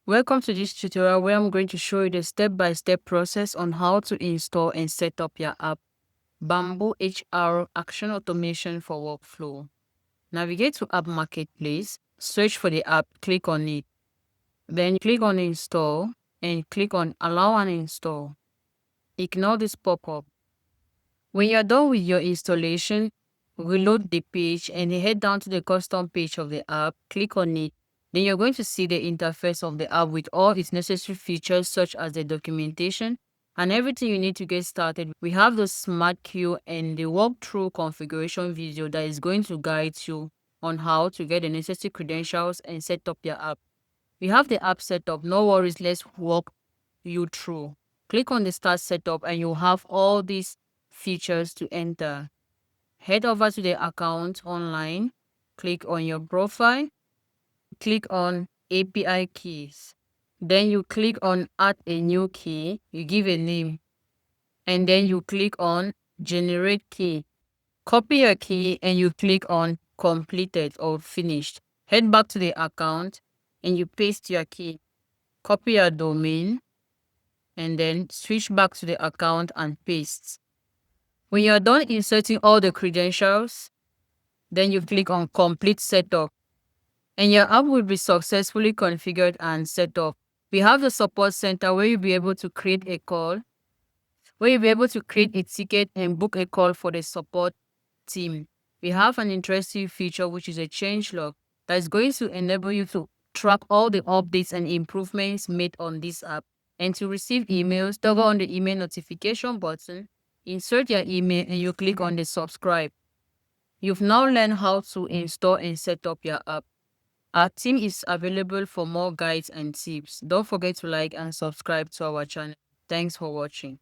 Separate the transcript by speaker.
Speaker 1: Welcome to this tutorial where I'm going to show you the step-by-step process on how to install and set up your app, BambooHR Action Automation for Workflow. Navigate to App Marketplace, search for the app, click on it. Then click on Install and click on Allow and Install. Ignore this pop-up. When you're done with your installation, reload the page and head down to the custom page of the app, click on it. Then you're going to see the interface of the app with all its necessary features such as the documentation and everything you need to get started. We have the smart queue and the walkthrough configuration video that is going to guide you on how to get the necessary credentials and set up your app. We have the app set up, no worries, let's walk you through. Click on the start setup and you'll have all these features to enter. Head over to the account online, click on your profile, click on API keys. Then you click on add a new key, you give a name, and then you click on generate key. Copy your key and you click on completed or finished. Head back to the account and you paste your key. Copy your domain and then switch back to the account and paste. When you're done inserting all the credentials, then you click on complete setup and your app will be successfully configured and set up. We have the support center where you'll be able to create a call, where you'll be able to create a ticket and book a call for the support team. We have an interesting feature which is a change log that is going to enable you to track all the updates and improvements made on this app. And to receive emails, toggle on the email notification button, insert your email and you click on the subscribe. You've now learned how to install and set up your app. Our team is available for more guides and tips. Don't forget to like and subscribe to our channel. Thanks for watching.